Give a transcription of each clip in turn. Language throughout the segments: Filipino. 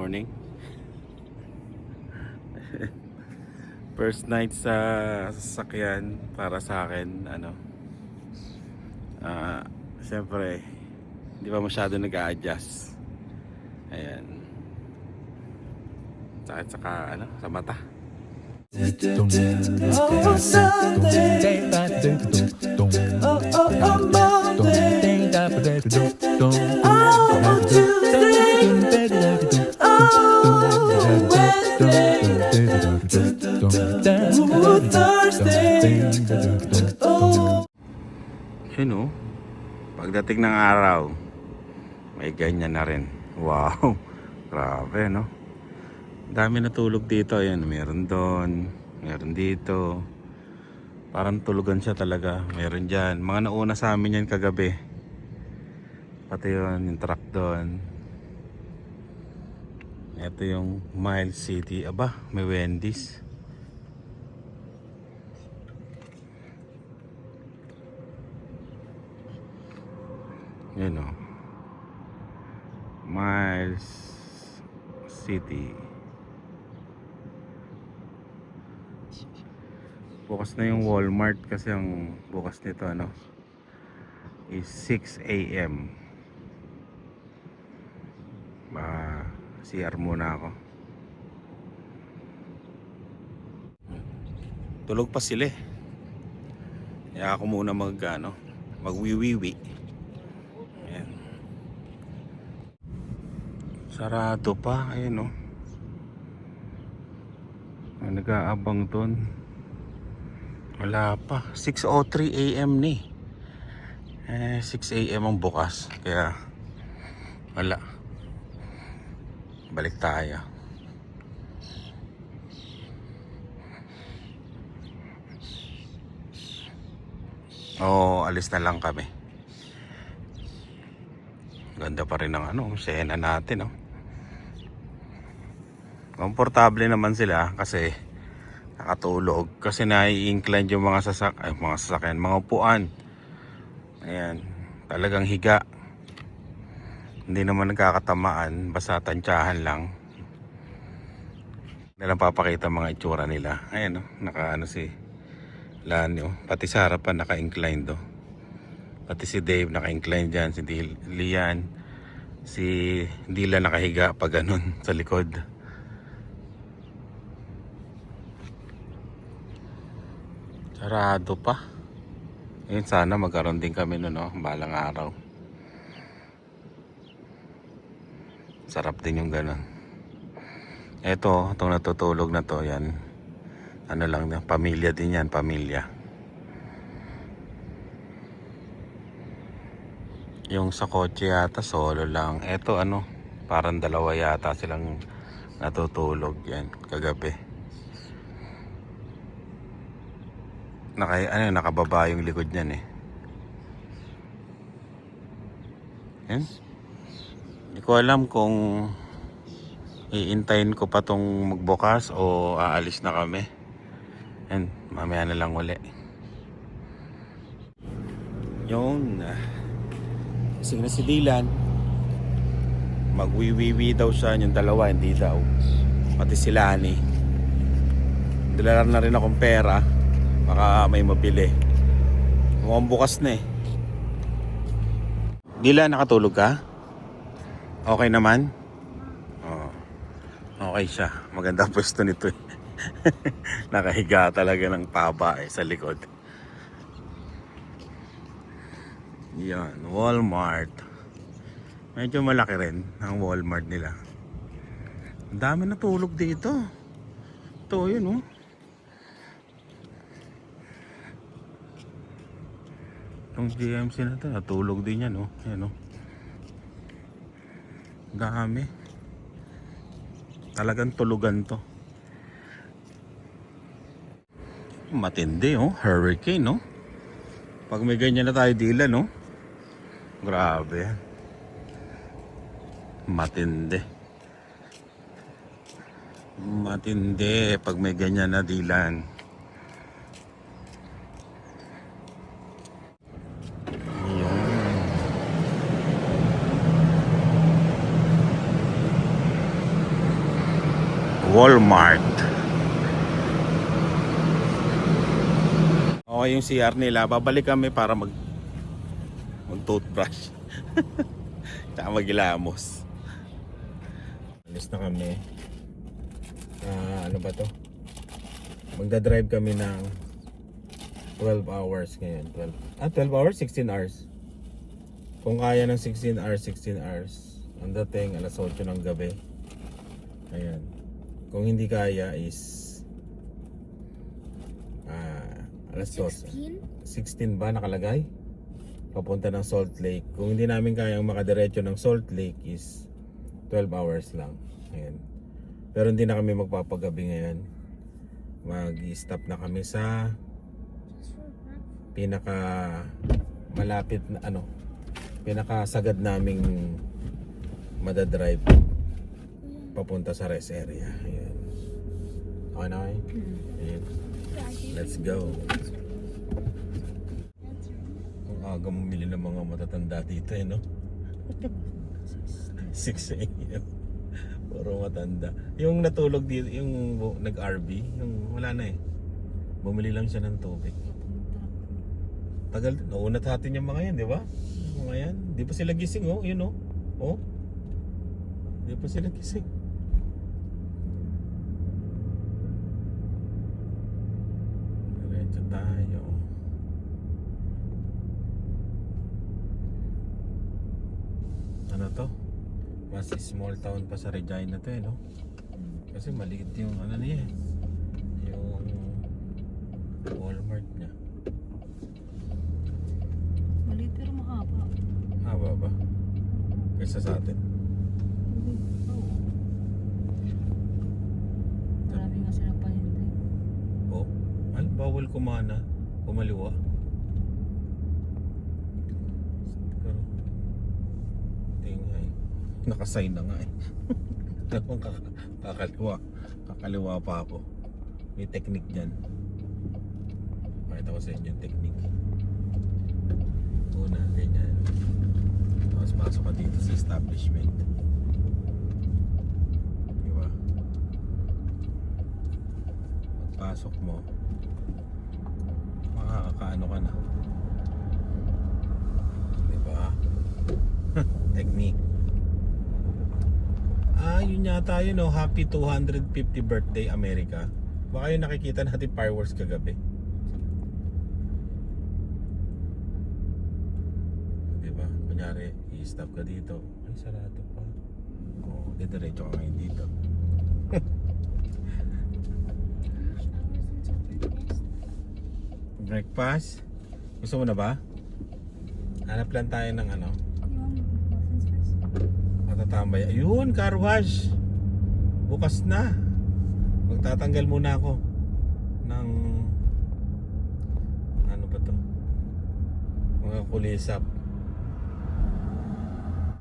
morning. First night sa sasakyan para sa akin, siyempre hindi pa masyado nag-a-adjust. Ayan. Sakit sa mata. Yun o, pagdating ng araw may ganyan na rin. Wow, grabe no. Dami natulog dito. Ayan, meron doon, meron dito. Parang tulugan siya talaga. Meron dyan, mga nauna sa amin yan kagabi. Pati yun, yung truck doon. Ito yung Miles City. Aba, may Wendy's. Yun o, Miles City. Bukas na yung Walmart kasi ang bukas nito is 6 AM. CR muna ako. Tulog pa sila eh. Kaya ako muna magwiwiwi. Ayan. Sarado pa. Ayan o. Nag-aabang doon. Wala pa. 6:03 AM ni. 6 AM ang bukas. Kaya wala. Balik tayo. Alis na lang kami. Ganda pa rin ng sena natin Komportable naman sila kasi nakatulog. Kasi nai-incline yung mga sasakyan, mga upuan. Ayan, talagang higa. Hindi naman nagkakatamaan, basta tantsahan lang. Hindi lang papakita mga itsura nila. Ayan si Lani pati sa harapan naka-incline do. Pati si Dave naka-incline dyan, si Lian, si Dila nakahiga pa ganun sa likod. Sarado pa. Ayun, sana magkaroon din kami balang araw. Sarap din yung ganun. Itong natutulog na to, yan. Pamilya din yan, pamilya. Yung sa kotse yata, solo lang. Ito parang dalawa yata silang natutulog yan, kagabi. Nakababa yung likod niyan eh. Yan. Hindi ko alam kung iintayin ko pa tong magbukas o aalis na kami. Yan, mamaya na lang uli. Yung kasi na si Dylan, magwiwiwi daw siya, yung dalawa hindi daw. Pati si Lani. Dala na rin akong pera, baka may mabili. Mukhang bukas na eh. Dylan, nakatulog ka? Okay naman? Okay siya. Maganda pwesto nito eh. Nakahiga talaga ng paba sa likod. Yan, Walmart. Medyo malaki rin ang Walmart nila. Ang dami natulog dito. Ito yun Itong GMC na to, natulog din yan Yan dami. Talagang tulugan to. Matindi hurricane Pag may ganyan na tayo Dylan grabe. Matindi pag may ganyan na Dylan. Walmart. Okay yung CR nila. Babalik kami para mag-toothbrush. Tsaka maghilamos. Alis na kami. Ano ba to? Magdadrive kami ng 12 hours ngayon. 12 hours? 16 hours. Kung kaya ng 16 hours, 16 hours. Ang dating alas 8 ng gabi. Ayan. Kung hindi kaya is alas 12. 16 ba nakalagay? Papunta ng Salt Lake. Kung hindi namin kayang makadiretso ng Salt Lake is 12 hours lang. Ayan. Pero hindi na kami magpapagabi ngayon. Mag-stop na kami sa pinaka malapit na pinakasagad naming madadrive papunta sa rest area. Ayan. Okay na kayo? Ayan. Let's go. Ang aga bumili ng mga matatanda dito no? 6 a.m. Puro matanda. Yung natulog dito, yung nag-RV, yung wala na bumili lang siya ng tubig. Tagal, naunat natin yung mga yan, di ba? Yung mga yan, di pa sila gising yun di pa sila gising. Diretso tayo. Ano to? Mas small town pa sa Regina to no? Kasi maliit yung niya yung Walmart niya. Maliit pero mahaba. Haba ba? Kaysa sa atin. Oo. Marami nga silang paninday. Bawal kumaliwa. Pero tingay. Nakasign na nga kakaliwa pa ako. May technique dyan. Pakita ko sa inyo yung technique. Una, ganyan. Tapos pasok ka dito sa establishment. Diba? Pagpasok mo, makakakaano ka na. Diba? Technique. Yun yata yun Happy 250 birthday America. Baka yung nakikita natin fireworks kagabi. Diba? Kunyari, i-stop ka dito. Ay, sarado pa. Diretso ka ngayon dito. Breakfast? Gusto mo na ba? Hanap lang tayo ng matatambay. Ayun, car wash. Bukas na. Magtatanggal muna ako ng ano ba to? Mga kulisap.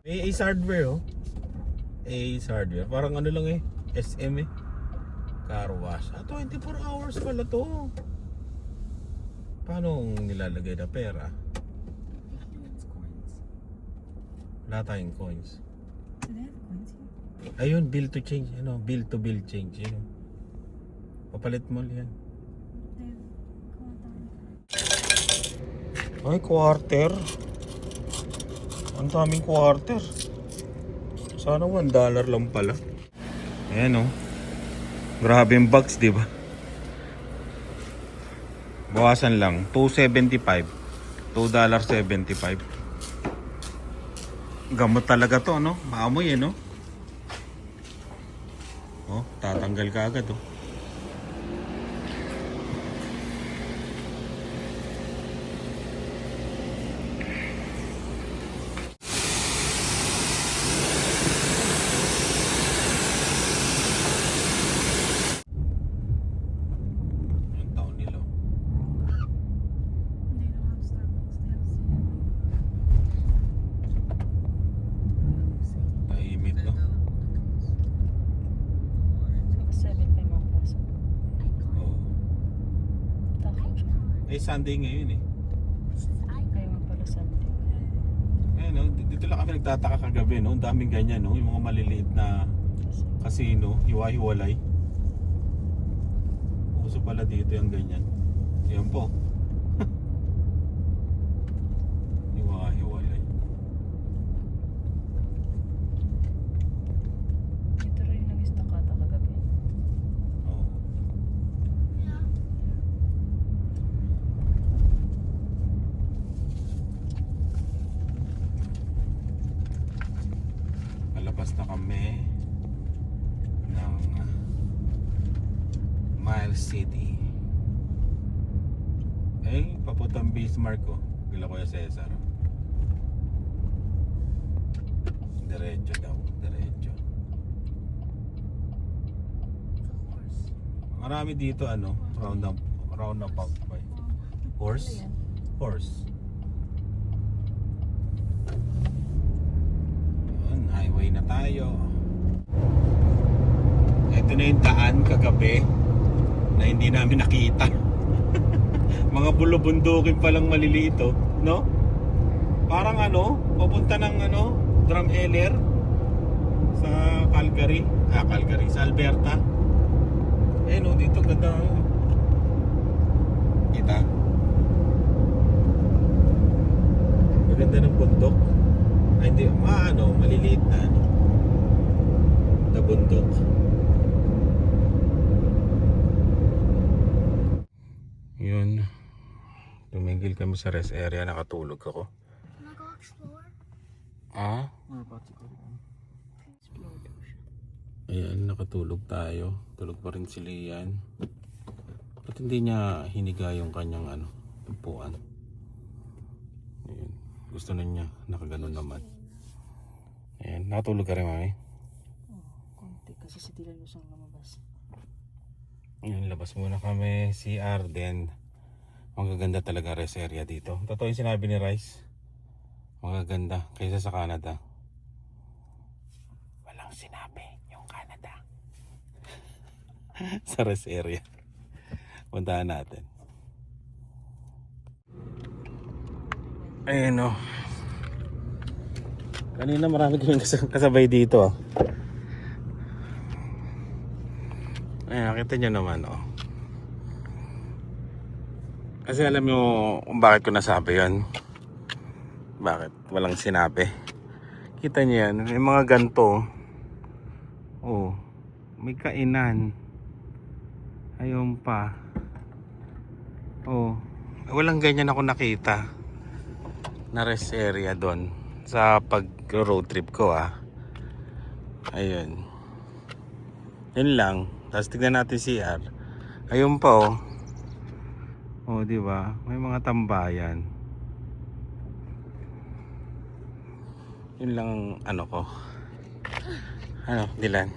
May Ace Hardware Ace Hardware. Parang lang SM car wash. 24 hours pala to. Paano nilalagay na pera? Wala tayong coins. Ayun, bill to change. Bill to bill change. Papalit mo yan. Ay, quarter. Ang daming quarter. Sana $1 lang pala. Ayan Grabe yung box, di ba? Bawasan lang. $2.75. $2.75. Gamot talaga to, Maamoy, tatanggal ka agad, Yung taon nila. They don't have Starbucks. They have Tahimik, no? 7 pa yung makapasok. Eh, Sunday ngayon Kaya nga pala Sunday. Dito lang kami nagtataka kagabi, Ang daming ganyan, Yung mga maliliit na casino, hiwa-hiwalay. Uso pala dito yung ganyan. Yan po. Hiwa-hiwalay. Ito rin yung nag-istakata kagabi. Oo. Palabas na kami ng Miles City. Eh, papuntang Bismarck ko. Kila Kuya Cesar. Diretso daw, diretso. Marami dito roundabout ba? Horse? Ano yan? Horse. Yun, highway na tayo. Ito na yung daan kagabi na hindi namin nakita. Mga bulubundukin palang maliliit, oh, no? Parang papunta ng Drumheller sa Calgary. Calgary, sa Alberta. Eh no, dito ganda. Kita? Maganda ng bundok. Ay hindi, maliliit na na bundok. Yun. Tumigil kami sa rest area, nakatulog ako. Can I go explore? Ah? Explore daw siya. Ayan, nakatulog tayo. Tulog pa rin si Lian. Ba't hindi niya hiniga yung kanyang upuan? Ayan. Gusto na niya, nakaganon naman. Ayan, nakatulog ka rin, mami? Oh, konti kasi si Dylan mo siyang lumabas. Ayan, labas muna kami. CR din. Magaganda talaga rest area dito. Totoo yung sinabi ni Rice. Magaganda kaysa sa Canada. Walang sinabi yung Canada. Sa rest area. Puntahan natin. Ayun o. Kanina marami kaming kasabay dito. Ayun, nakita nyo naman Kasi alam nyo kung bakit ko nasabi yun. Bakit? Walang sinabi. Kita nyo yan. May mga ganto. Oh. May kainan. Ayun pa. Oh. Walang ganyan ako nakita. Na rest area doon. Sa pag road trip ko Ayun. Yun lang. Tapos tignan natin CR. Ayun pa Oh, di ba? May mga tambayan. Yun lang ang ko. Dylan?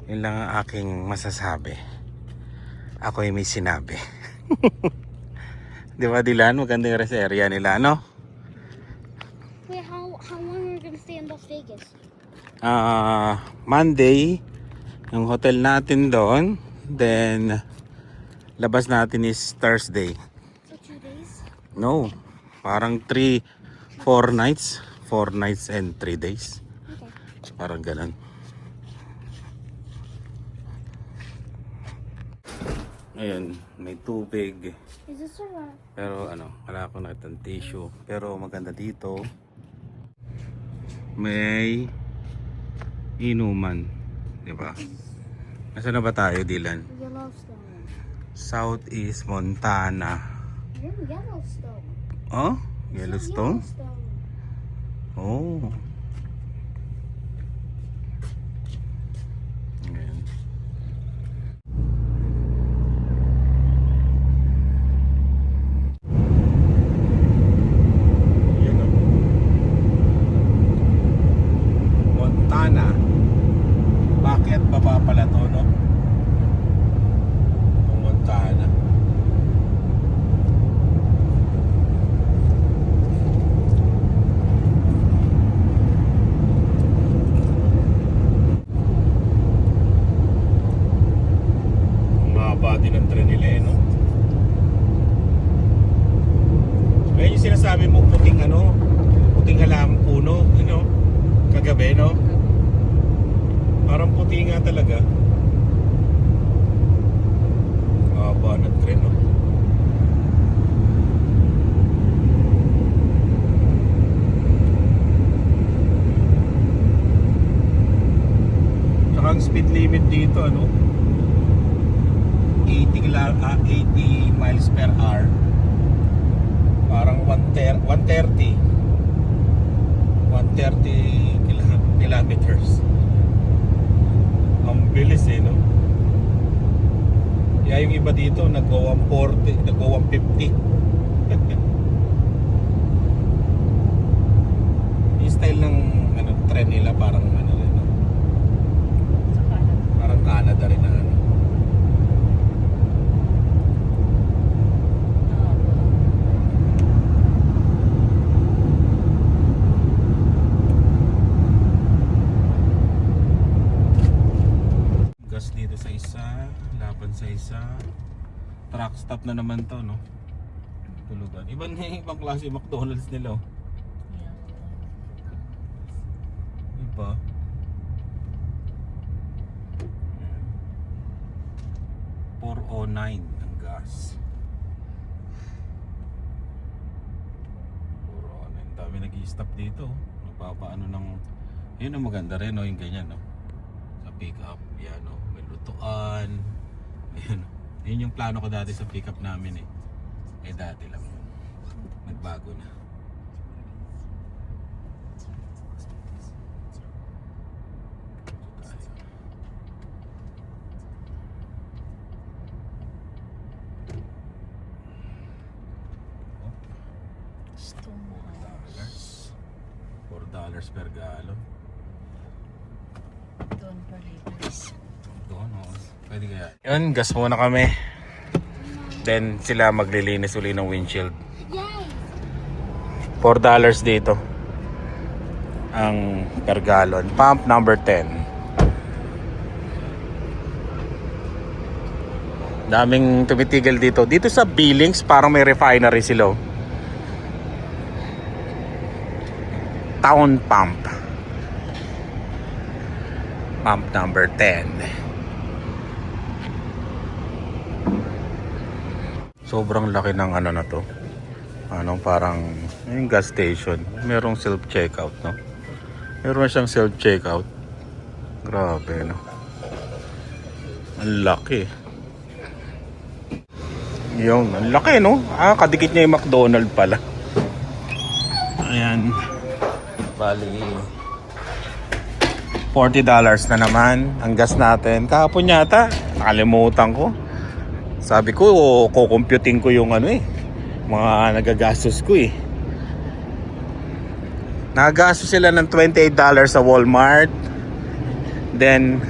Yun lang ang aking masasabi. Ako ay may sinabi. Di ba, Dylan? Maganda yung rest area nila, Wait, how long are we gonna stay in Las Vegas? Monday, yung hotel natin doon. Then, labas natin is Thursday. So 2 days? No, parang 4 nights. 4 nights and 3 days. Okay. Parang ganun. Ayun, may tubig. Is this a lot? Pero wala akong nakitang tissue. Pero maganda dito. May inuman. Diba? Nasaan na ba tayo, Dylan? Yellowstone. Southeast Montana. You're in Yellowstone. Oh? It's Yellowstone? Yellowstone. Oh. Ayan. Yan Montana. Bakit baba pala to, no? Montana. Mahaba din ang tren nila, no? Ayun yung sinasabi mo, puting puting halaman puno, kagabi, no? Parang puti nga talaga. baba ng tren, no? Tsaka ang speed limit dito, ano? 80 miles per hour. Parang 130 kilometers. Ang bilis eh, no? Kaya yung iba dito nagwa 140, nagwa 150. Yung style ng ano, tren nila parang ano rin, no? Sa kanan. Parang Canada rin na ano. Gas dito sa isa, laban sa isa. Truck stop na naman to, no? Tulugan. Ibang klase yung McDonald's nila, oh. Yeah. Iba. Ayan. 409 ang gas. 409. Dami nag-i-stop dito. Nagpapaano ng... Yun ang maganda rin, no? Yung ganyan, no? Sa pick up. Yan, no? May lutuan. Ayan, no? Yun yung plano ko dati sa pick up namin, eh. Eh, dati lang yun. Nagbago na. Stonehouse. $4 per gallon. Doon per liters. Doon, oh. Pwede kaya. Yun, gas muna kami. Then sila maglilinis uli ng windshield. Yay! $4 dito ang per gallon. Pump number 10. Daming tumitigil dito. Dito sa Billings parang may refinery sila, oh. Town pump. Pump number 10. Sobrang laki ng ano na to. Anong parang yung gas station. Merong self-checkout, no? Meron siyang self-checkout. Grabe, no? Ang laki. Yung, ang laki, no? Kadikit niya yung McDonald's pala. Ayan. Bali, $40 na naman ang gas natin. Kahapon yata, nakalimutan ko. Sabi ko, kukumputing ko yung ano, eh, mga nagagastos ko, eh. Nagagastos sila ng $28 sa Walmart. Then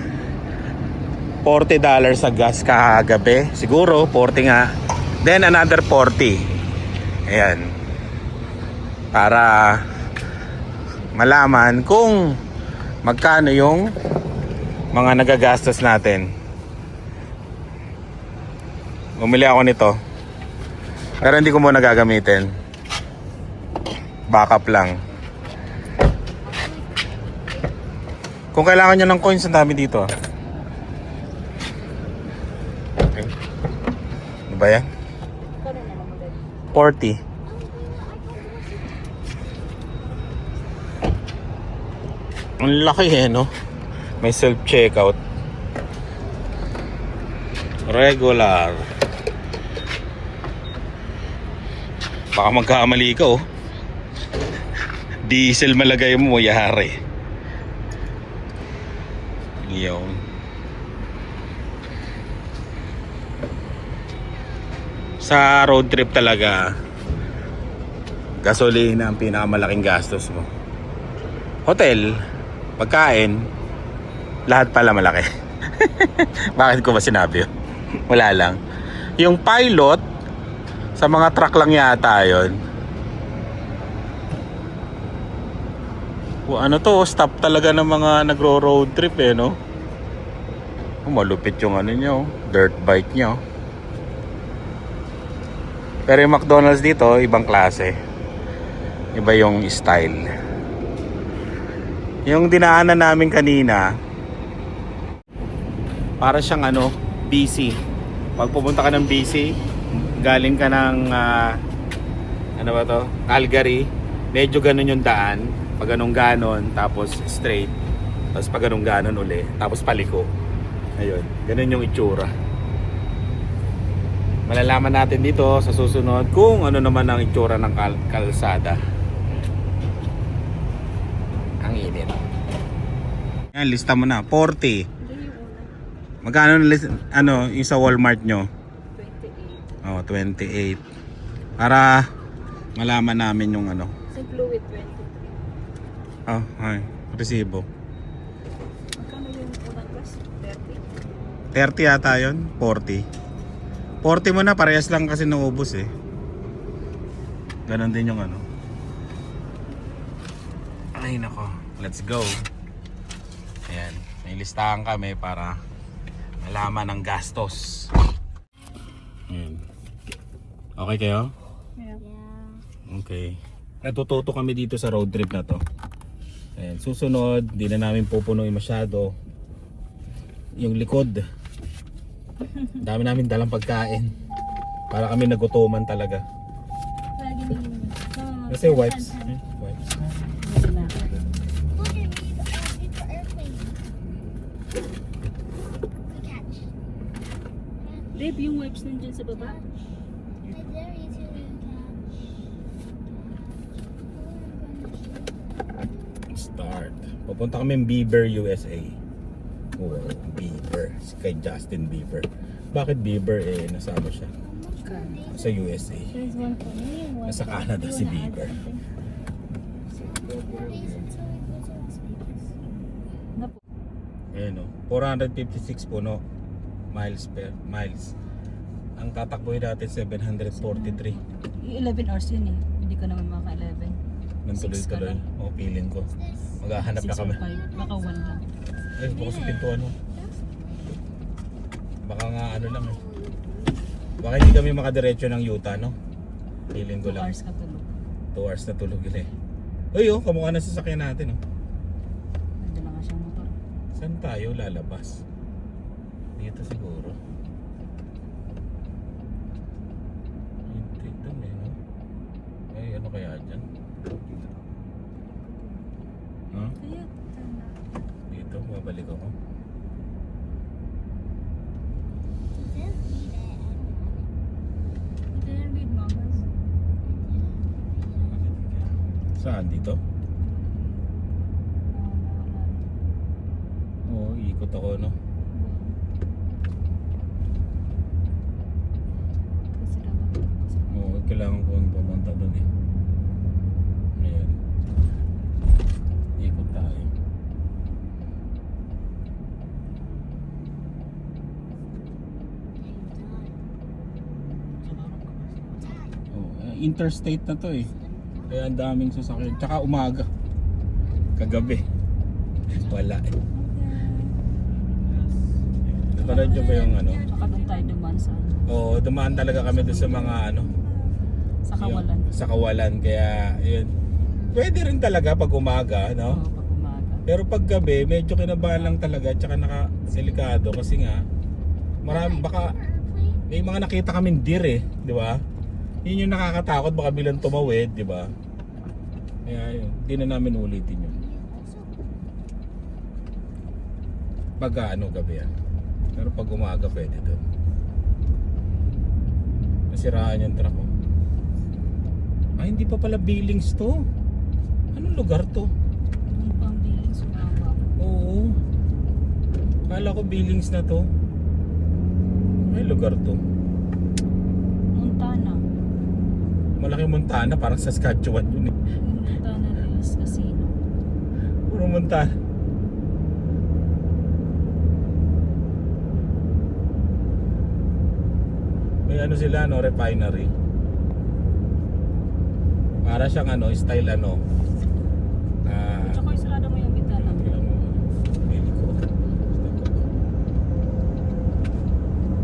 $40 sa gas kagabi. Siguro 40 nga. Then another 40. Ayan. Para malaman kung magkano yung mga nagagastos natin. Bumili ako nito. Pero hindi ko muna gagamitin. Backup lang. Kung kailangan nyo ng coins, ang dami dito. Okay. Ano ba yan? Kano na naman dali? 40. Ang laki, eh, no? May self-checkout. Regular. Baka magkamali ka, oh. Diesel malagay mo, yari. Yun. Sa road trip talaga, gasolina ang pinakamalaking gastos mo. Hotel, pagkain, lahat pala malaki. Bakit ko ba sinabi yun? Wala lang. Yung pilot, sa mga truck lang yata yun. Ano to, stop talaga ng mga nagro-road trip, eh, no? Malupit yung ano nyo, dirt bike nyo. Pero yung McDonald's dito, ibang klase. Iba yung style. Yung dinaanan namin kanina, para siyang ano, busy. pag pumunta ka ng BC, galing ka ng ano ba to? Calgary, medyo ganun yung daan. Pag ganun ganon, tapos straight. Tapos pag ganun ganon uli, tapos paliko. Ayun, ganun yung itsura. Malalaman natin dito sa susunod kung ano naman ang itsura ng kalsada. Ang init. Yan, lista mo na. 40. Magkano na ano, yung sa Walmart nyo? 28. Oh, 28. Para malaman namin yung ano. Sa fluid 23. Oh, ay, resibo. Magkano yung unang class? 30. 30 yata yun? 40. 40 mo na, parehas lang kasi naubos eh. Ganon din yung ano. Ay nako, let's go. Ayan, may listahan kami para malaman ang gastos. Ayan. Okay kayo? Yeah. Okay. Natututo kami dito sa road trip na to. Ayan, susunod, di na namin pupunuin masyado yung likod. Dami namin dalang pagkain. Para kami nagutuman talaga. Kasi wipes. Wipes. Look at me, it's an airplane. We catch. Babe, yung wipes nandyan sa baba. I dare you to catch. Start. Pupunta kami ng Bieber, USA. Wow, Bieber. Si kay Justin Bieber. Bakit Bieber eh? Nasa ano siya? Sa USA. There's one for me and one Nasa Canada si Bieber. Napo. Ayan o. 456 puno. Miles. Ang tatakboy natin 743. 11 hours yun eh. Hindi ka naman maka-11. Nang tuloy-tuloy. O, feeling ko. Maghahanap na 6 kami. or 5. Baka 1 lang. Ay, bukas sa pintuan mo. Baka nga ano lang eh. Baka hindi kami makadiretso ng Utah, no? Feeling 2 ko lang. hours ka tulog. 2 hours na tulog yun eh. Uy, oh, kamukha na sasakyan natin, oh. Nandun na nga siyang motor. Saan tayo lalabas? Dito siguro. Dito eh, no? Ay, ano kaya dyan? Huh? Kaya, Dito, babalik ako. didn't read mamas. Saan? Dito? Oo, ikot ako, no? Kasi dapat. Oo, kailangan ko pumunta doon eh. Ayan. Ikot tayo. Oh, interstate na to eh. Kaya ang daming sasakyan. Tsaka umaga. Kagabi. Wala eh. Napanood nyo ba yung ano? Baka doon tayo dumaan sa Oo, dumaan talaga kami doon sa mga ano. sa kawalan. Sa kawalan. Kaya yun. Pwede rin talaga pag umaga, no? Oo, pag umaga. Pero pag gabi, medyo kinabahan lang talaga. Tsaka naka-delikado kasi nga marami, baka may mga nakita kaming deer eh, di ba? Yun yung nakakatakot, baka bilang tumawid, di ba? Kaya yun, di na namin ulitin yun. Pag ano gabi yan. Pero pag umaga pwede doon. Nasiraan yung truck ko. Ay, hindi pa pala Billings to. Anong lugar to? Yung pang biling sumama. Oo. Kala ko Billings na to. Ay, lugar to. Montana. Malaki Montana, parang Saskatchewan yun eh. Yung Montana Hills Casino. Puro Montana. May ano sila, no, refinery. Para siyang ano, style ano. Tsaka yung sarado mo yung bintana. Kailan mo, pili ko.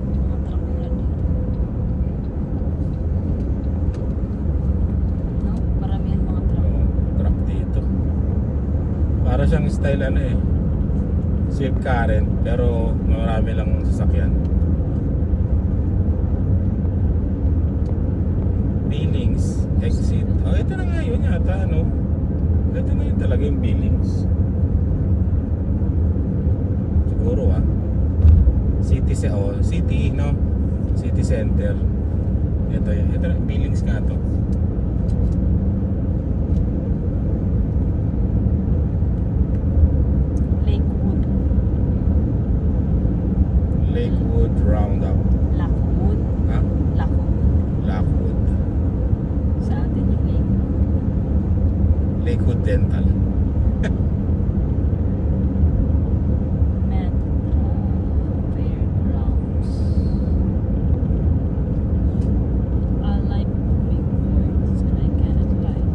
Mga truck na yan. No? Paramihan mga truck. Truck dito. Para siyang style ano eh. Swift current, pero marami lang sasakyan. talaga yung Billings. Siguro city, no? City center. Ito na, Billings nga to. Lakewood. Lakewood Roundup. Lockwood. Ha? Lockwood. Lockwood. Sa atin yung Lakewood. Lakewood Dental. Metra. Fairgrounds. I like big birds and I cannot lie.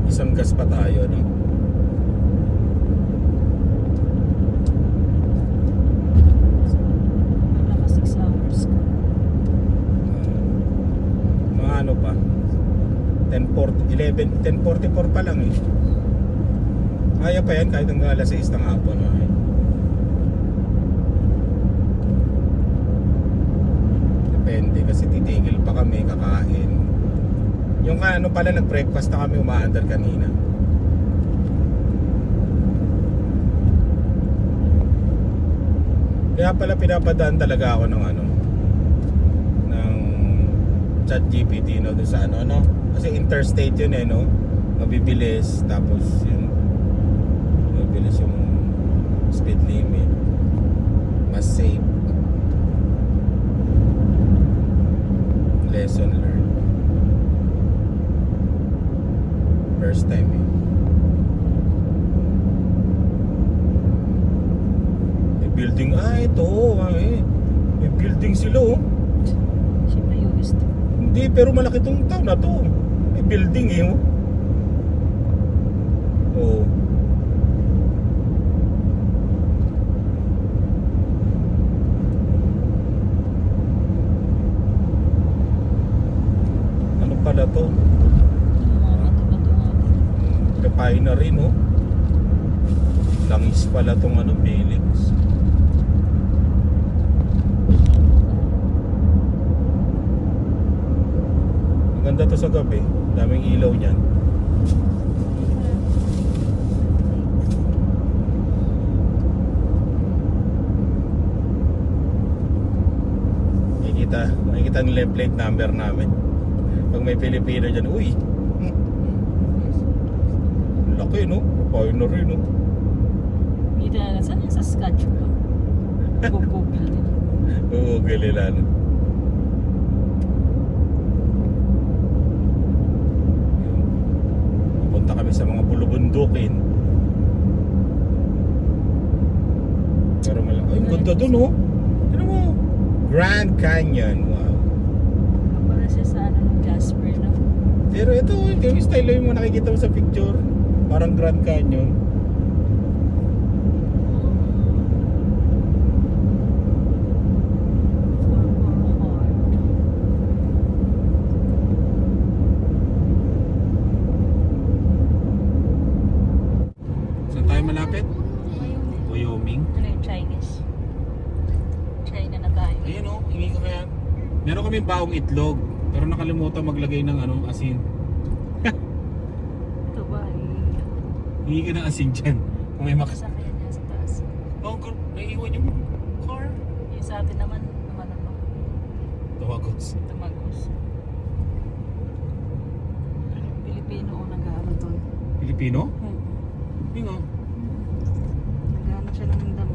Isang gas pa tayo, no? So, naka 6 hours ka. Mga ano pa 10:44 pa lang eh. Kaya pa yan kahit hanggang alas 6 ng hapon, eh. Depende kasi titigil pa kami kakain. Yung ano pala, nag-breakfast na kami, umaandar kanina. Kaya pala pinapadaan talaga ako ng ng ChatGPT, no, doon sa ano. Kasi interstate yun, no. Mabibilis, tapos yun, mabibilis yung speed limit, mas safe. Lesson learned. First time, eh. May building, ito, may building sila, oh. Siyempre US to. Hindi, pero malaki tong town na to. May building, eh, oh. Oh. Ano pala to? Yung mga bato-bato nga. Refinery, no? Langis pala tong Billings. Maganda to sa gabi. Daming ilaw niyan. Makikita nila yung plate number namin. Pag may Pilipino dyan, uy! Laki, no? Refinery, no? Hindi na, saan yung Saskatchewan? Google nila. Oo, galila, no? Punta kami sa mga bulubundukin. Pero malaki. Ay, ang ganda dun, oh! Tignan mo! Grand Canyon, wow. Para siya sa ng Jasper, no? Pero ito, yung style yung mga nakikita mo sa picture. Parang Grand Canyon. Saan tayo malapit? Wyoming. Ano yung Chinese? China na tayo. Ayun, oh, hingi ko kaya. Meron kami baong itlog, pero nakalimutan maglagay ng asin. Ito ba? Hingi ka ng asin dyan. Kung may Sasakyan niya sa taas. Oh, naiiwan yung car. Yung sa atin naman, ano, Tawagos. tumagos. Pilipino o nag-ano doon. Pilipino? Hindi nga. Nag-ano siya ng damo.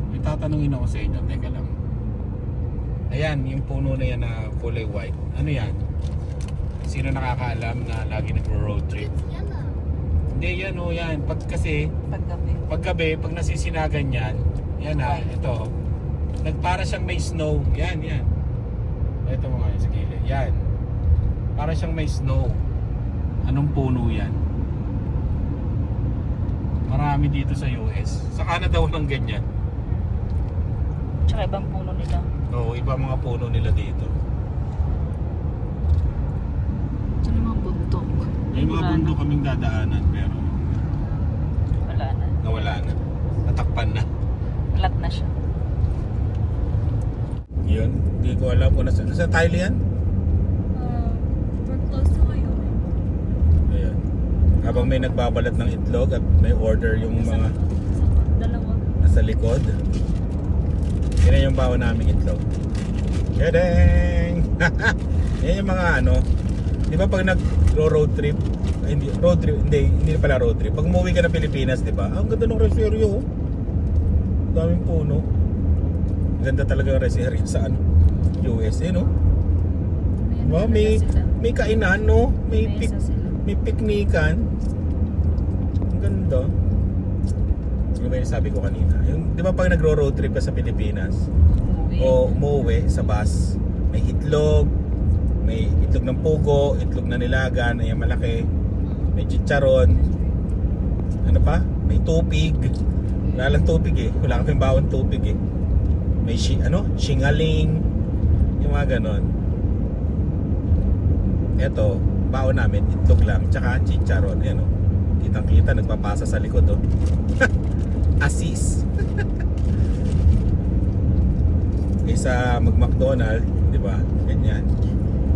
May tatanungin ako sa inyo. Teka lang. Ayan, yung puno na yan na kulay white. Ano yan? Sino nakakaalam na lagi nag-road trip? Yellow. Hindi, yan o yan. Kasi Paggabi. paggabi, pag nasisinagan yan, yan ito. Nagpara siyang may snow. Yan. Ito mo nga sa gilid. Yan. Para siyang may snow. Anong puno yan? Marami dito sa US. Sa Canada walang ganyan. Tsaka ibang puno nila. Oo, iba mga puno nila dito. Tsaka yung mga bundok. May mga bundok kaming dadaanan pero Wala na. nawala na. Natakpan na. Flat na siya. Yun, hindi ko alam kung nasa Thailand yan. We're close Habang may nagbabalat ng itlog at may order yung mga Dalawa. nasa likod. Yan yung bawa naming itlog. Kedeng! Yan yung mga ano. Di ba pag nag-road trip, hindi pala road trip. Pag umuwi ka ng Pilipinas, di ba? Ang ganda ng reseryo. Daming puno. Ganda talaga yung reseryo sa ano, USA, no? Wow, may kainan, no? May piknikan. Ang ganda. Yung ba yung sabi ko kanina? Yung, di ba pag nagro-road trip ka sa Pilipinas o umuwi sa bus, may itlog ng pugo, itlog na nilaga na yung malaki, may chicharon, ano pa? May tupig. Wala lang tupig eh. Wala kaming bawang tupig eh. May singaling, yung mga ganon. Eto, baon namin, itlog lang, tsaka chicharon. Ayan o, kitang-kita, nagpapasa sa likod o. Asis. Kaysa mag-McDonald's, di ba? Ganyan.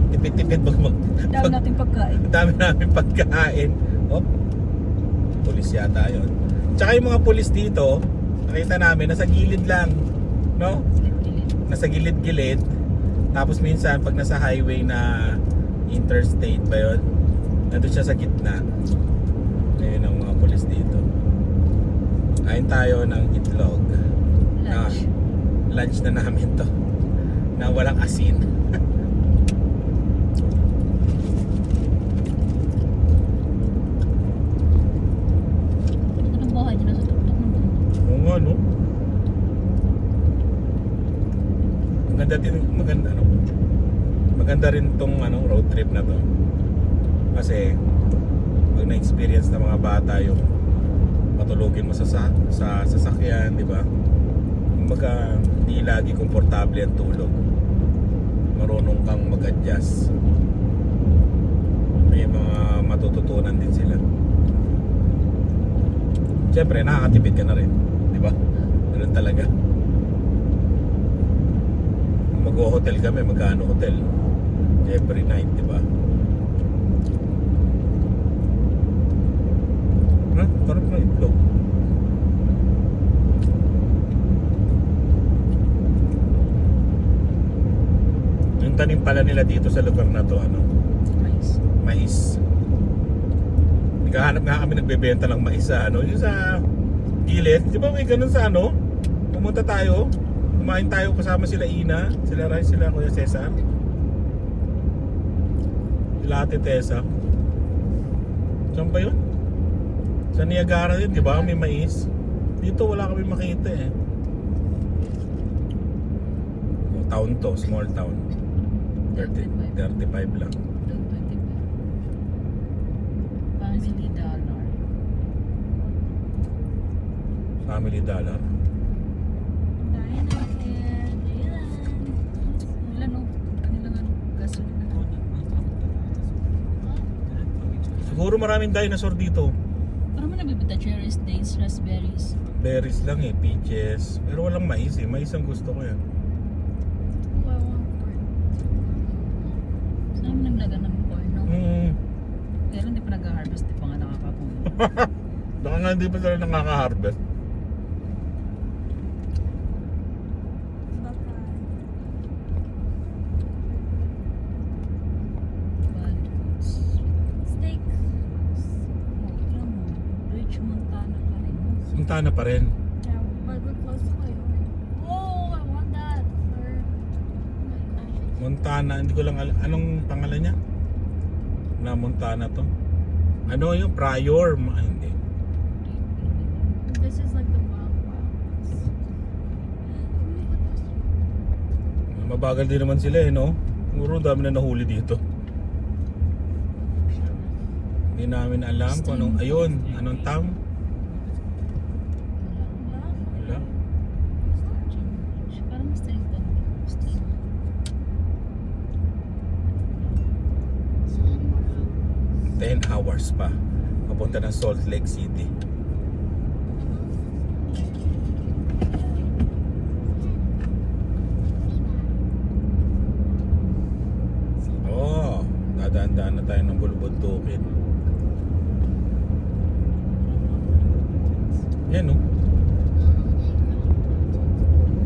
Tipid-tipid Dami natin pagkain. dami namin pagkain. Oh, pulis yata yun. Tsaka yung mga pulis dito, nakita namin, nasa gilid lang. No? Nasa gilid-gilid. Tapos minsan, pag nasa highway na interstate ba yun, nandun siya sa gitna. Ayun ang mga pulis dito. Kain tayo ng itlog. Lunch na namin to. Na walang asin. Ito ng bahay nila sa tuktok ng bundok. Oo nga, no? Maganda rin tong road trip na to. Kasi pag na-experience ng mga bata yung patulogin mo sa sasakyan, di ba? Kumbaga, hindi lagi komportable ang tulog. Marunong kang mag-adjust. May mga matututunan din sila. Siyempre, nakakatipid ka na rin, di ba? Ganun talaga. Mag-hotel kami, magkano hotel? Every night, di ba? Parang na itlog. Yung tanim pala nila dito sa lugar na to, mais. Naghahanap nga kami, nagbebenta ng mais sa yung sa gilid. Di ba may ganun sa pumunta tayo, kumain tayo kasama sila Ina, sila Rice, sila Kuya Cesar, sila Ate Tessa. Saan ba yun? Sa Niagara yun, di ba? May mais. Dito wala kami makita eh. Town to, small town. 35 lang. Family dollar. Family dollar. Ilan o? Kanilang gasolina. Siguro maraming dinosaur dito. Parang man nabibita cherries, dates, raspberries. Berries lang eh, peaches. Pero walang mais eh. Mais ang gusto ko yan. Saan naman naglaga ng corn, no? Pero hindi pa nag-harvest, di pa nga nakakapunta. Baka nga hindi pa sila nakaka-harvest. Steak. Rich Montana pa rin. Montana pa rin. Yeah, but we're close to Wyoming. Oh, I want that for my gosh. Montana, hindi ko lang anong pangalan niya? Na Montana to. Ano yung Pryor? Hindi. This is like the wild west. Mabagal din naman sila eh, no? Siguro dami na nahuli dito. Hindi namin alam kung anong, ayun, anong town? Wala. Parang string to. String. 10 hours pa. Papunta ng Salt Lake City. Oh, dadaan-daan na tayo ng bulubuntukin. Yan, oh.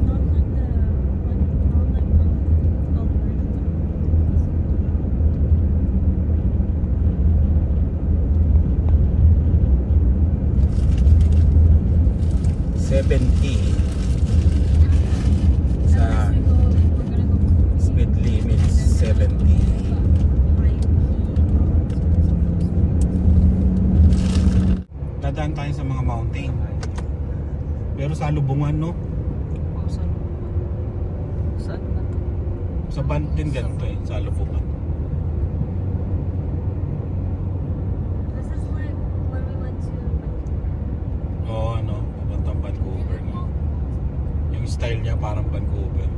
Not like the like all like Alberta. 70 sa Unless we go, we're gonna go speed limit 70. Dadaan tayo sa mga mountain. Pero sa lubungan, no? Oh, saan? Saan ba to? Sa band din ganito eh, sa lubungan. This is like when we went to Oo, ano, papuntang Vancouver nga. Yung style niya parang Vancouver.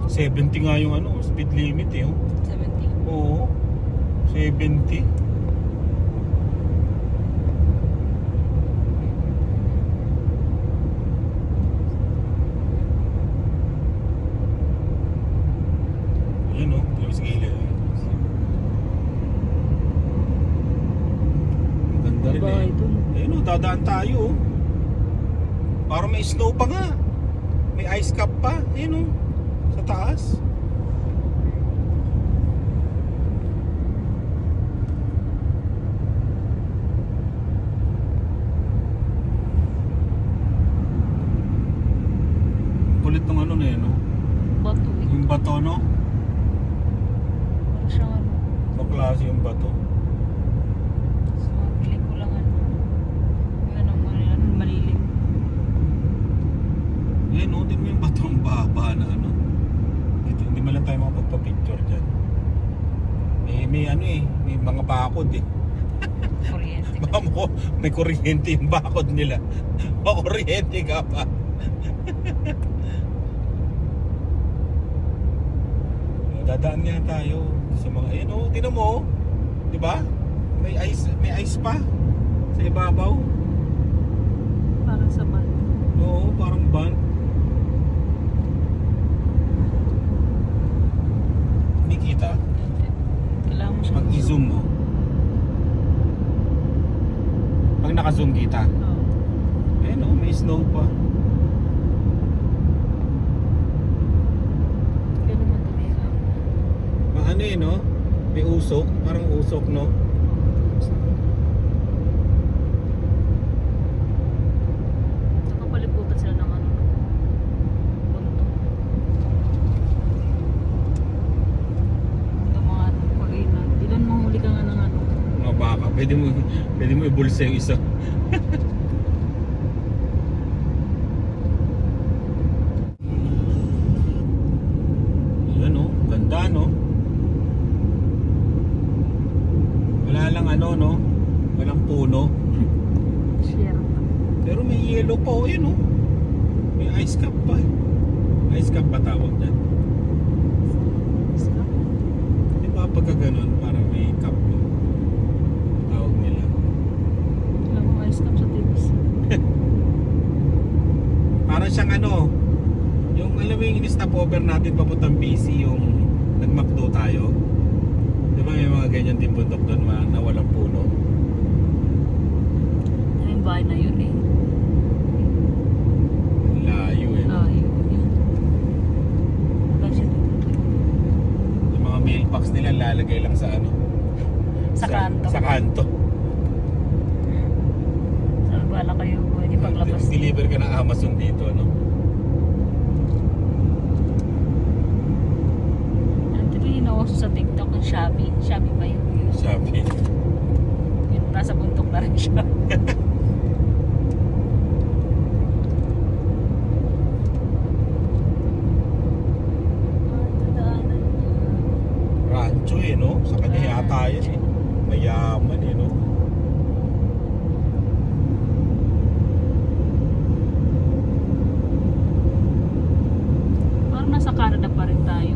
70 nga yung ano, speed limit eh. Oh. 70. Oo. 70. Ayun oh, yung sa gilid. Ang ganda rin Bahay eh. dun. Ayun oh, dadaan tayo oh. Parang may snow pa nga. May ice cap pa. Ayun oh, sa taas. Kulit ng ano na yun, no? Bato eh. Yung bato, no? Parang siyang ano. Maklase yung bato. Sa mga pelikula nga. Yung ano, malilim. Ayun, no? Tingnan mo yung bato ang baba na ano. Dito, hindi man lang tayo makapagpa-picture dyan. May ano eh, may mga bakod eh. Kuryente. Baka mo, may kuryente yung bakod nila. Makuryente ka pa. Dadaan nga tayo sa mga, ayun oh, tinan mo oh. Di ba? May ice pa sa ibabaw. Parang sa ban. Oo, parang van. Hindi kita. Kailangan mo siyang Pag i-zoom mo. Pag naka-zoom kita. Oo. Ayun oh, may snow pa. Kaya naman dumi ka. Ano eh, no? May usok. Parang usok, no? Nakapaliputan sila ng ano. Bundok. Yung mga ano, kulina. Ilan mahuli ka nga ng ano. Mga baka. Pwede mo ibulsa yung isa. Ayan, no? Ganda, no? Wala lang ano, no? Walang puno. Share. Pero may yellow pa, oh, yun, oh. May ice cap pa. Ice cap ba tawag dyan? Di ba pagka ganun, parang may cap yung tawag nila. Alam mo, ice cap sa tips. Parang siyang ano, yung alam mo yung in-stop over natin papuntang BC, yung nag-McDo tayo. Di ba may mga ganyan din bundok doon na walang puno? Ano yung bahay na yun eh. Layo eh. Ah, yun. Kasi Yung mga mailbox nila lalagay lang sa ano? sa kanto. Sa kanto. Sabi bala kayo, pwede paglabas. Deliver ka ng Amazon dito, no? Ano ito yung nauso sa TikTok ng Shopee? Shopee ba yun? Shopee. Yun, nasa bundok na rin siya. Rancho eh, no? Sa kanya yata yan eh. Mayaman eh, no? Parang nasa Canada pa rin tayo.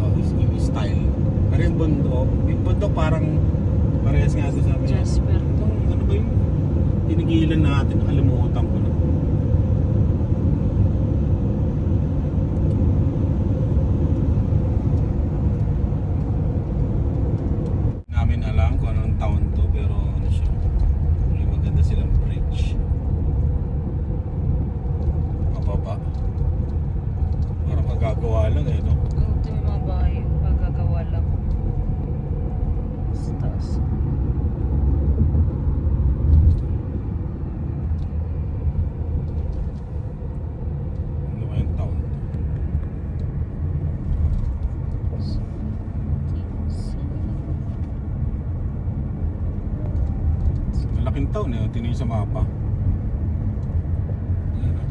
Oh, yung style. Pero yung bundok parang parehas nga doon sa amin. Jasper. Itong, ano ba yung tinigilan natin? Nakalimutan ko na. Namin alam kung anong taon to, pero malaking town eh. Tingnan niyo sa mapa. Ayan, oh.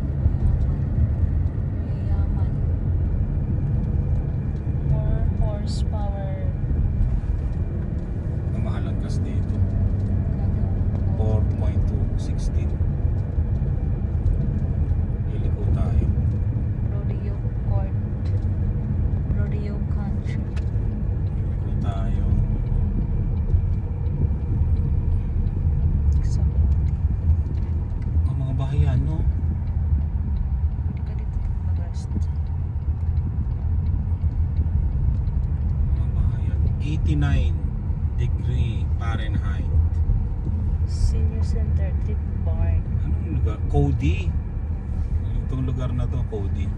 Mayaman. More horsepower. Ang mahal ang gas dito. 4.216. Liliko tayo. Rodeo court. Rodeo country. Liliko tayo. So, Ang mga bahayan, no? pwede ka dito mag-rest. Mga bahayan. 89 degree Fahrenheit. Senior Center, Trip Barn. Anong lugar? Cody. Itong lugar na to, Cody.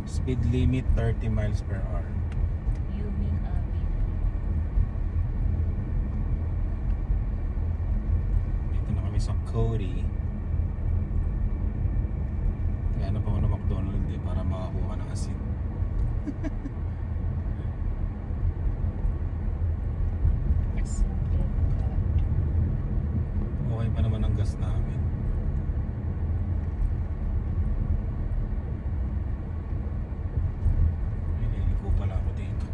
Speed limit 30 miles per hour. Yuming Avenue. Dito na kami sa Cody. Kaya na pa ako ng McDonald's eh, para makakuha ng asin. Simple card. Okay pa naman ang gas namin. Nililiko pala ako dito.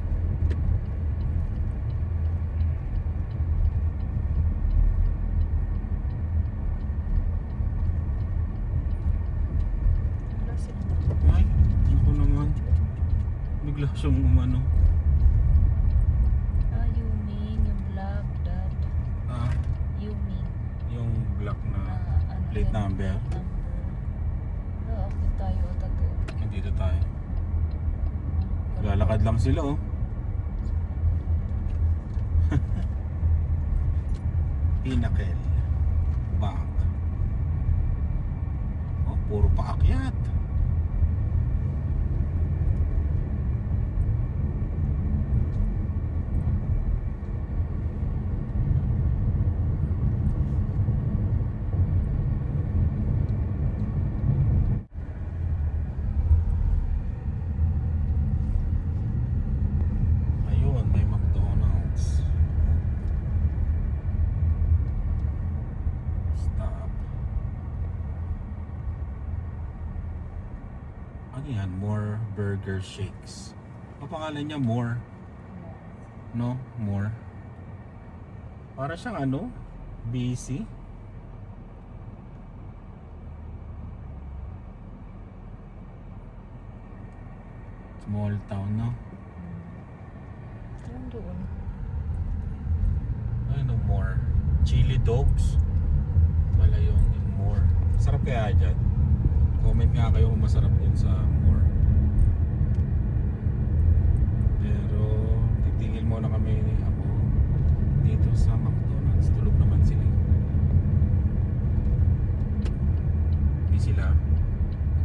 Wala sila. Ay, ako naman. Bigla siyang umano. Yuming, yung black dot. Ah, Yuming. yung black na Ano plate yan? number. Plate number. Akit tayo, tato. Nandito tayo. Lalakad lang sila oh. Pinnacle Bank. Oh, puro paakyat. Ayun, may McDonald's. Stop. Ano yan? More Burger Shakes. Ang pangalan niya More. No? More. Para siyang ano? BC? Small town, no? Saan doon? Ano more? Chili dogs? Wala yung more. Sarap kaya dyan? Comment nga kayo kung masarap yun sa more. Pero titigil muna kami ako dito sa McDonald's. Tulog naman sila. Hindi sila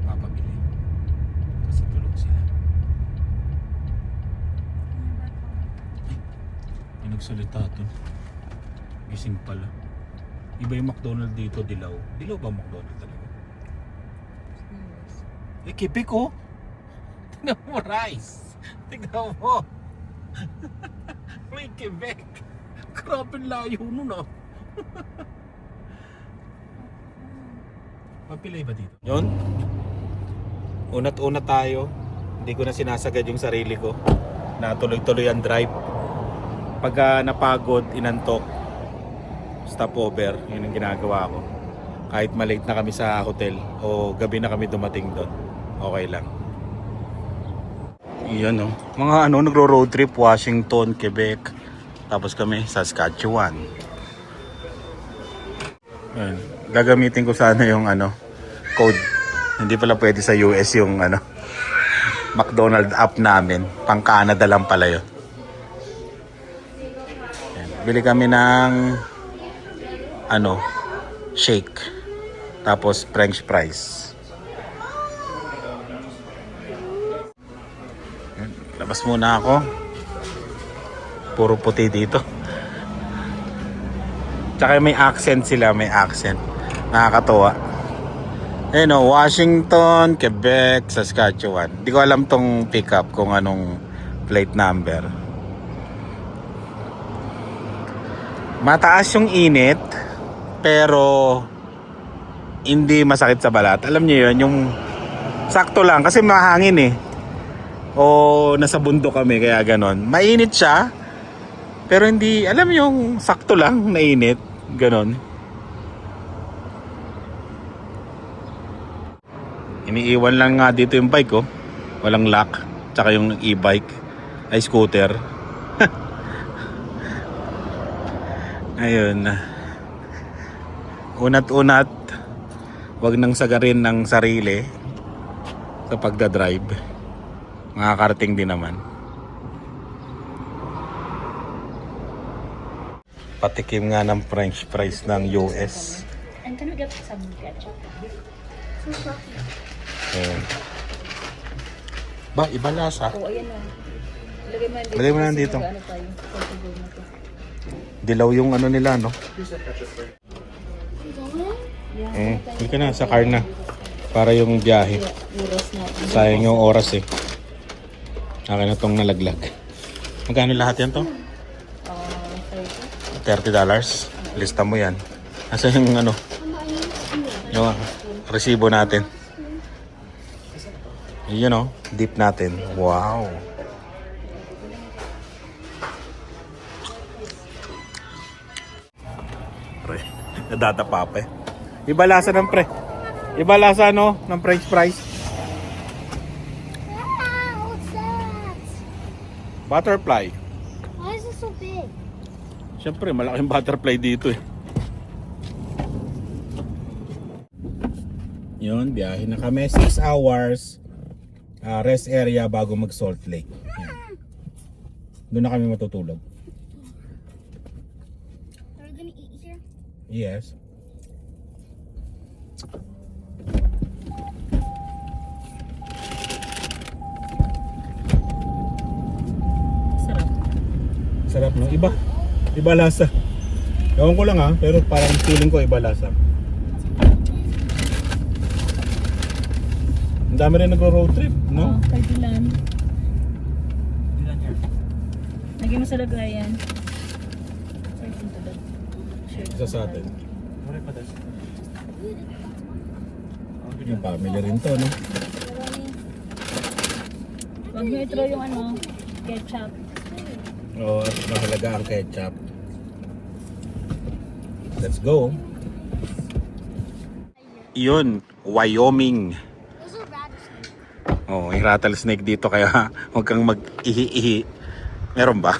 papabili. Kasi tulog sila. May nagsalita ito. Gising pala. Iba yung McDonald's dito, dilaw. Dilaw ba McDonald's talaga? Yes. Eh, Quebec oh! Tignan mo, rice! Tignan mo! May Quebec! Grabe layo nun ah! Papilay ba dito? Yun? Unat-una tayo. Hindi ko na sinasagad yung sarili ko. Na tuloy-tuloy ang drive. Pagka napagod, inantok, stopover, yun ang ginagawa ko. Kahit malate na kami sa hotel o gabi na kami dumating doon, okay lang. Iyan oh. Mga ano, nagro-road trip, Washington, Quebec, tapos kami Saskatchewan. Ayan. Gagamitin ko sana yung ano, code. Hindi pala pwede sa US yung ano, McDonald's app namin. Pang Canada lang pala yun. Bili kami ng ano, shake, tapos french fries. Labas muna ako. Puro puti dito. Tsaka may accent sila, may accent. Nakakatuwa. Ayun o, Washington, Quebec, Saskatchewan. Hindi ko alam tong pickup kung anong plate number. Mataas yung init, pero hindi masakit sa balat. Alam niyo yun, yung sakto lang kasi mahangin eh. O nasa bundok kami kaya ganon. Mainit siya, pero hindi, alam mo yung sakto lang na init, ganon. Iniiwan lang nga dito yung bike ko. Walang lock, tsaka yung e-bike ay scooter. Ayun. Unat-unat, wag nang sagarin ng sarili sa pagdadrive. Makakarating din naman. Patikim nga ng French fries ng US. And can we get some ketchup? Ayun. Ba, iba lasa. Oh, ayan na. Lagay mo yan dito. Lagay mo na kasi dito. mag-ano tayo, portable na to. Dilaw yung ano nila, no? Yeah. Hindi ka na, sa car na. Para yung biyahe. Oras na. Sayang yung oras eh. Akin na tong nalaglag. Magkano lahat yan to? $30. Lista mo yan. Asa yung ano? Yung resibo natin. Yun o, dip natin. Wow. Pre, nadatapa pa eh. Iba lasa ng pre. Iba lasa no, ng French fries. What's that? Butterfly. Why is it so big? Siyempre, malaking butterfly dito eh. Yun, biyahe na kami. 6 hours. Rest area bago mag Salt Lake. Yan. Doon na kami matutulog. Are we gonna eat here? Yes. Sarap. Sarap no? Iba. Iba lasa. Ewan ko lang ha, pero parang feeling ko iba lasa. Ang dami rin nagro-road trip, no? Oh, kay Dylan. Lagay mo sa lagayan. Sorry, punta doon. Isa sa atin. Yung family rin to, no? Huwag nyo i-throw yung ano, ketchup. Oo, at mahalaga ang ketchup. Let's go. Yun, Wyoming. Those are rattlesnakes. Oh, may rattlesnake dito kaya huwag kang mag-ihi-ihi. Meron ba?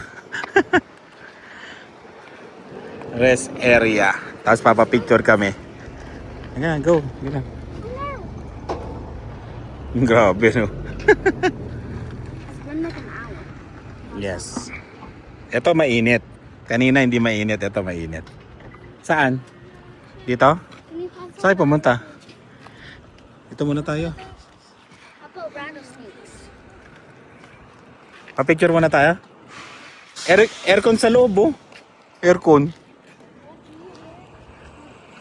Rest area. Tapos papapicture kami. Ayan, go. Ayan. Grabe, no? It's been like an hour. Yes. Ito mainit. Kanina hindi mainit. Ito mainit. Saan? Dito? Can you pass Saan tayo pumunta? Dito muna tayo. How about rattlesnakes? Pa-picture muna tayo. Aircon sa loob, oh. Aircon.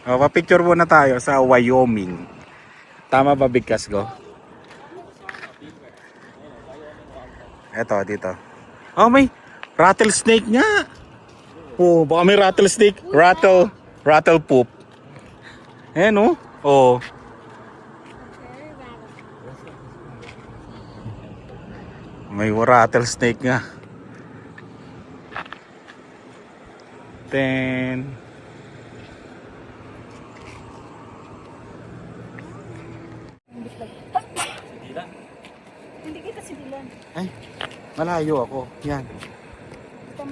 Oh, pa-picture muna tayo sa Wyoming. Tama ba, Bigkas ko? Eto, dito. Oh, may rattlesnake nga. Oh, baka may rattlesnake. Rattle poop. Ayan, oh. Oh. May rattlesnake nga. Then Hindi kita si Dylan. ay, malayo ako. Yan.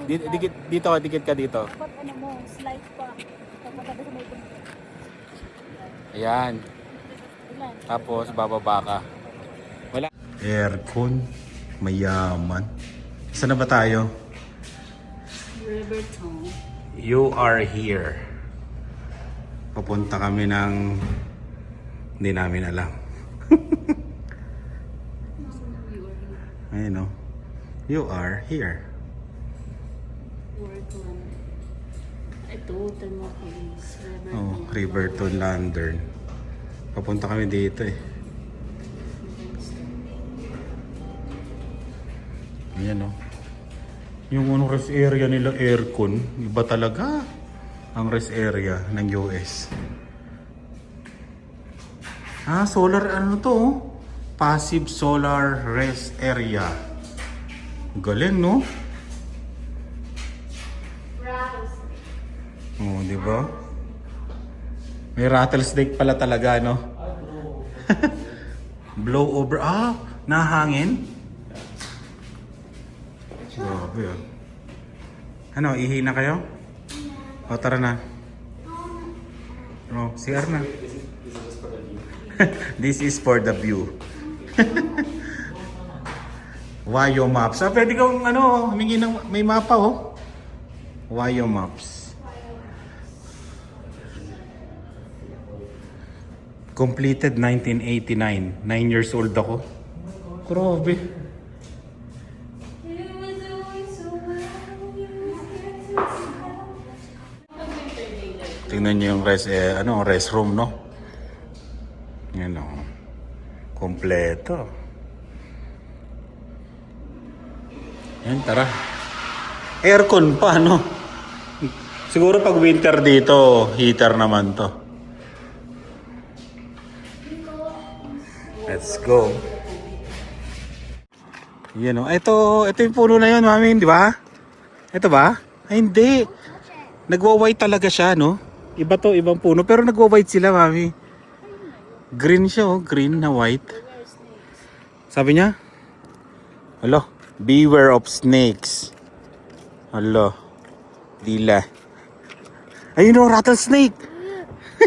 Dikit ka dito. Dapat ano mo, slide pa. Papunta doon sa may bundok. Ayan. Dylan. Tapos bababa ka. Wala. Aircon. Mayaman. Saan na ba tayo? Riverton. You are here. Papunta kami ng hindi namin alam. Ayun, no? You are here. Workland. Ito, Thermopolis. Riverton. Oh, Riverton Lantern. Papunta kami dito eh. Ayan, no? Yung ano rest area nila aircon, iba talaga. ang rest area ng US. Solar ano to? Oh? Passive solar rest area. Galing, no? Oh, di ba? May rattlesnake pala talaga, no? Blow over. Nahangin? Grabe, ah. Ano, ihi na kayo? O, tara na. Oh, CR na. This is for the view. Wayo Maps. Pwede kang humingi ng may mapa, oh. Wayo Maps. Completed 1989. 9 years old ako. Grabe. Tingnan niyo yung restroom, no? Yan, o. Kompleto. Yan, tara. Aircon pa, no? Siguro pag winter dito, heater naman to. Let's go. Yan, o. Ito yung puno na yun, mami, di ba? Ito ba? Ay, hindi. Nagwa-white talaga siya, no? Iba to, ibang puno. Pero nagwa-white sila, mami. Green siya, oh. Green na white. Sabi niya? Alo, beware of snakes. Alo, Dila. Ayun, oh, rattlesnake.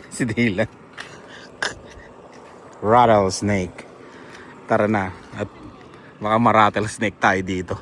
Si Dila. Rattlesnake. Tara na. At baka ma-rattlesnake tayo dito.